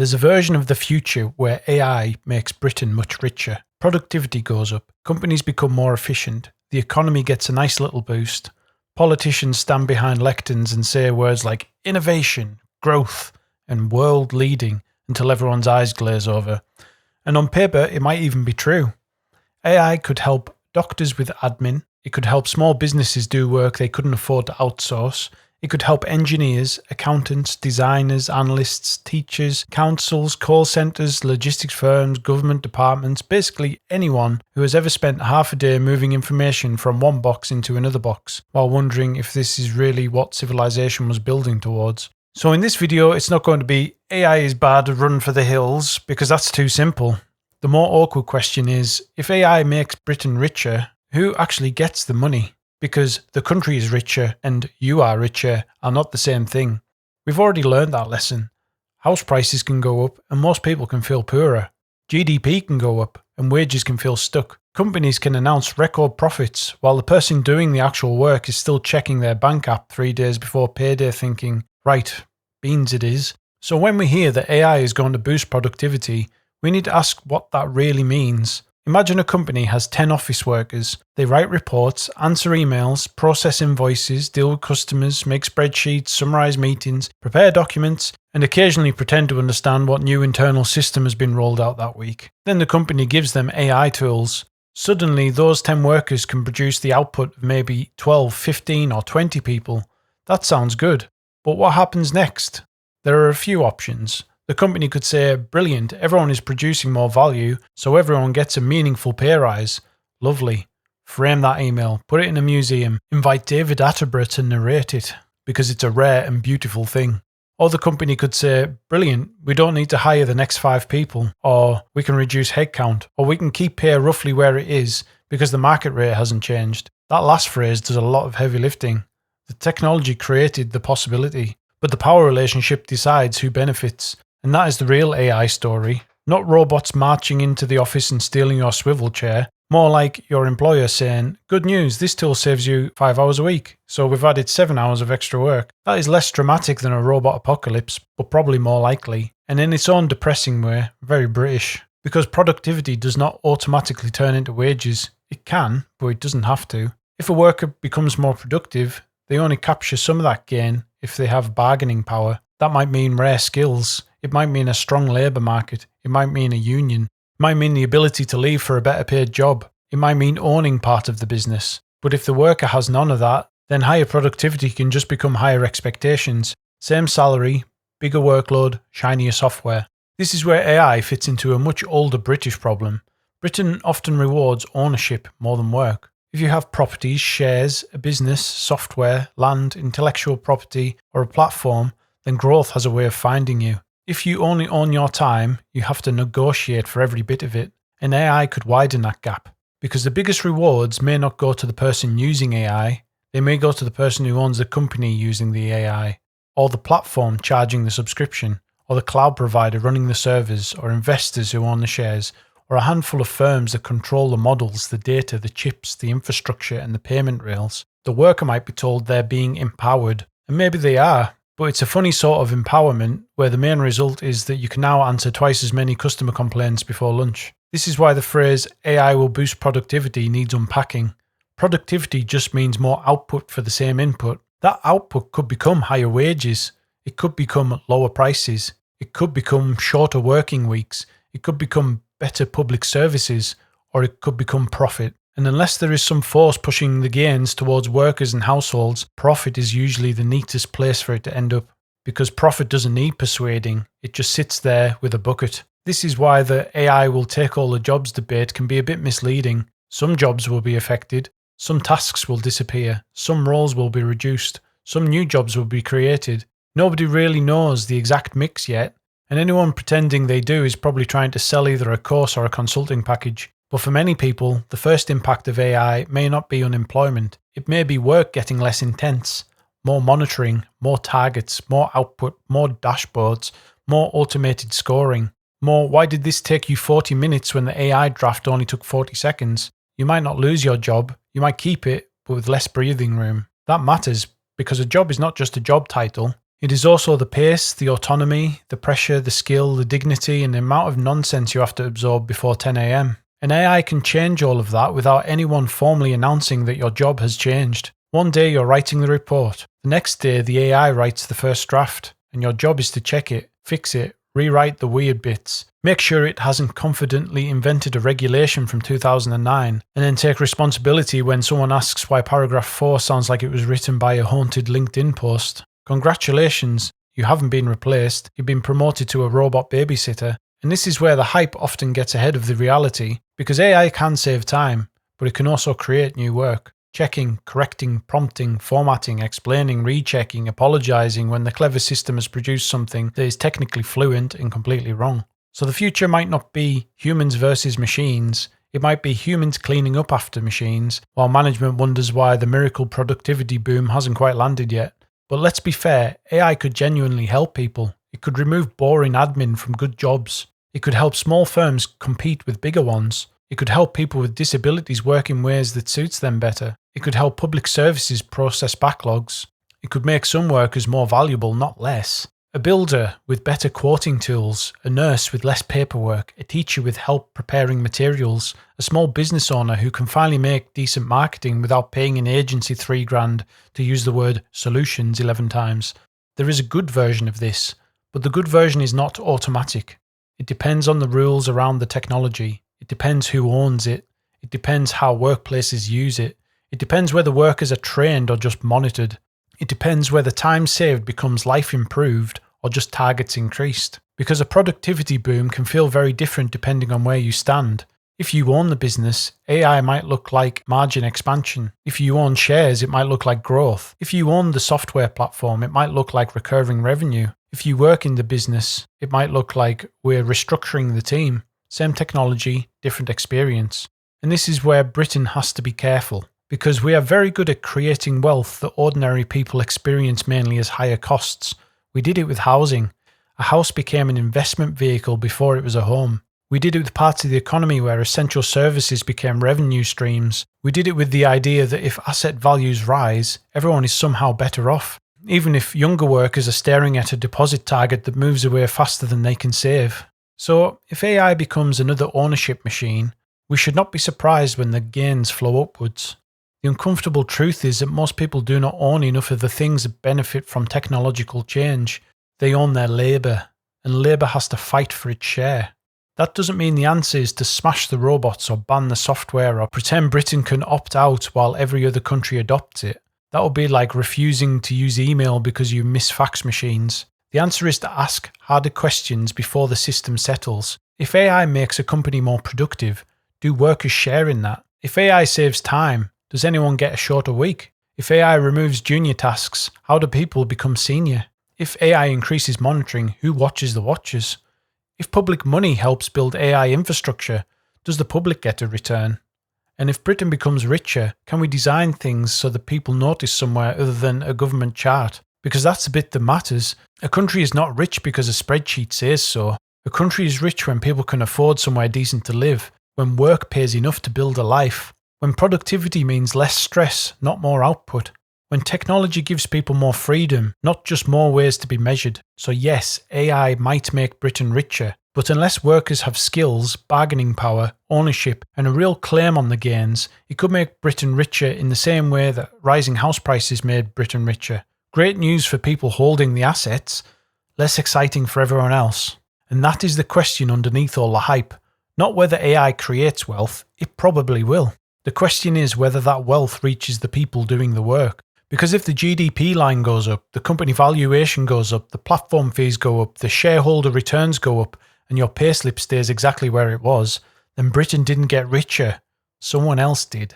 There's a version of the future where AI makes Britain much richer. Productivity goes up, companies become more efficient, the economy gets a nice little boost. Politicians stand behind lecterns and say words like innovation, growth, and world leading until everyone's eyes glaze over. And on paper, it might even be true. AI could help doctors with admin, it could help small businesses do work they couldn't afford to outsource, it could help engineers, accountants, designers, analysts, teachers, councils, call centres, logistics firms, government departments, basically anyone who has ever spent half a day moving information from one box into another box while wondering if this is really what civilization was building towards. So in this video, it's not going to be AI is bad, run for the hills, because that's too simple. The more awkward question is, if AI makes Britain richer, who actually gets the money? Because the country is richer and you are richer are not the same thing. We've already learned that lesson. House prices can go up and most people can feel poorer. GDP can go up and wages can feel stuck. Companies can announce record profits while the person doing the actual work is still checking their bank app 3 days before payday thinking, right, beans it is. So when we hear that AI is going to boost productivity, we need to ask what that really means. Imagine a company has 10 office workers. They write reports, answer emails, process invoices, deal with customers, make spreadsheets, summarize meetings, prepare documents, and occasionally pretend to understand what new internal system has been rolled out that week. Then the company gives them AI tools. Suddenly, those 10 workers can produce the output of maybe 12, 15, or 20 people. That sounds good. But what happens next? There are a few options. The company could say, brilliant, everyone is producing more value, so everyone gets a meaningful pay rise. Lovely. Frame that email, put it in a museum, invite David Attenborough to narrate it, because it's a rare and beautiful thing. Or the company could say, brilliant, we don't need to hire the next 5 people, or we can reduce headcount, or we can keep pay roughly where it is, because the market rate hasn't changed. That last phrase does a lot of heavy lifting. The technology created the possibility, but the power relationship decides who benefits. And that is the real AI story. Not robots marching into the office and stealing your swivel chair. More like your employer saying, good news, this tool saves you 5 hours a week, so we've added 7 hours of extra work. That is less dramatic than a robot apocalypse, but probably more likely. And in its own depressing way, very British. Because productivity does not automatically turn into wages. It can, but it doesn't have to. If a worker becomes more productive, they only capture some of that gain if they have bargaining power. That might mean rare skills. It might mean a strong labour market. It might mean a union. It might mean the ability to leave for a better paid job. It might mean owning part of the business. But if the worker has none of that, then higher productivity can just become higher expectations. Same salary, bigger workload, shinier software. This is where AI fits into a much older British problem. Britain often rewards ownership more than work. If you have properties, shares, a business, software, land, intellectual property, or a platform, then growth has a way of finding you. If you only own your time, you have to negotiate for every bit of it, and AI could widen that gap. Because the biggest rewards may not go to the person using AI, they may go to the person who owns the company using the AI, or the platform charging the subscription, or the cloud provider running the servers, or investors who own the shares, or a handful of firms that control the models, the data, the chips, the infrastructure, and the payment rails. The worker might be told they're being empowered, and maybe they are. But it's a funny sort of empowerment where the main result is that you can now answer twice as many customer complaints before lunch. This is why the phrase AI will boost productivity needs unpacking. Productivity just means more output for the same input. That output could become higher wages. It could become lower prices. It could become shorter working weeks. It could become better public services, or it could become profit. And unless there is some force pushing the gains towards workers and households, profit is usually the neatest place for it to end up. Because profit doesn't need persuading, it just sits there with a bucket. This is why the AI will take all the jobs debate can be a bit misleading. Some jobs will be affected, some tasks will disappear, some roles will be reduced, some new jobs will be created. Nobody really knows the exact mix yet, and anyone pretending they do is probably trying to sell either a course or a consulting package. But for many people, the first impact of AI may not be unemployment. It may be work getting less intense, more monitoring, more targets, more output, more dashboards, more automated scoring, more why did this take you 40 minutes when the AI draft only took 40 seconds? You might not lose your job, you might keep it, but with less breathing room. That matters because a job is not just a job title, It is also the pace, the autonomy, the pressure, the skill, the dignity, and the amount of nonsense you have to absorb before 10 a.m. And AI can change all of that without anyone formally announcing that your job has changed. One day you're writing the report. The next day the AI writes the first draft, and your job is to check it, fix it, rewrite the weird bits, make sure it hasn't confidently invented a regulation from 2009, and then take responsibility when someone asks why paragraph 4 sounds like it was written by a haunted LinkedIn post. Congratulations, you haven't been replaced, you've been promoted to a robot babysitter. And this is where the hype often gets ahead of the reality, because AI can save time, but it can also create new work. Checking, correcting, prompting, formatting, explaining, rechecking, apologizing when the clever system has produced something that is technically fluent and completely wrong. So the future might not be humans versus machines, it might be humans cleaning up after machines, while management wonders why the miracle productivity boom hasn't quite landed yet. But let's be fair, AI could genuinely help people. It could remove boring admin from good jobs. It could help small firms compete with bigger ones. It could help people with disabilities work in ways that suits them better. It could help public services process backlogs. It could make some workers more valuable, not less. A builder with better quoting tools, a nurse with less paperwork, a teacher with help preparing materials, a small business owner who can finally make decent marketing without paying an agency $3,000 to use the word solutions 11 times. There is a good version of this, but the good version is not automatic. It depends on the rules around the technology. It depends who owns it. It depends how workplaces use it. It depends whether workers are trained or just monitored. It depends whether time saved becomes life improved or just targets increased. Because a productivity boom can feel very different depending on where you stand. If you own the business, AI might look like margin expansion. If you own shares, it might look like growth. If you own the software platform, it might look like recurring revenue. If you work in the business, it might look like we're restructuring the team. Same technology, different experience. And this is where Britain has to be careful, because we are very good at creating wealth that ordinary people experience mainly as higher costs. We did it with housing. A house became an investment vehicle before it was a home. We did it with parts of the economy where essential services became revenue streams. We did it with the idea that if asset values rise, everyone is somehow better off, even if younger workers are staring at a deposit target that moves away faster than they can save. So, if AI becomes another ownership machine, we should not be surprised when the gains flow upwards. The uncomfortable truth is that most people do not own enough of the things that benefit from technological change. They own their labour, and labour has to fight for its share. That doesn't mean the answer is to smash the robots or ban the software or pretend Britain can opt out while every other country adopts it. That would be like refusing to use email because you miss fax machines. The answer is to ask harder questions before the system settles. If AI makes a company more productive, do workers share in that? If AI saves time, does anyone get a shorter week? If AI removes junior tasks, how do people become senior? If AI increases monitoring, who watches the watchers? If public money helps build AI infrastructure, does the public get a return? And if Britain becomes richer, can we design things so that people notice somewhere other than a government chart? Because that's the bit that matters. A country is not rich because a spreadsheet says so. A country is rich when people can afford somewhere decent to live, when work pays enough to build a life, when productivity means less stress, not more output, when technology gives people more freedom, not just more ways to be measured. So yes, AI might make Britain richer, but unless workers have skills, bargaining power, ownership, and a real claim on the gains, it could make Britain richer in the same way that rising house prices made Britain richer. Great news for people holding the assets, less exciting for everyone else. And that is the question underneath all the hype. Not whether AI creates wealth, it probably will. The question is whether that wealth reaches the people doing the work. Because if the GDP line goes up, the company valuation goes up, the platform fees go up, the shareholder returns go up, and your payslip stays exactly where it was, then Britain didn't get richer. Someone else did.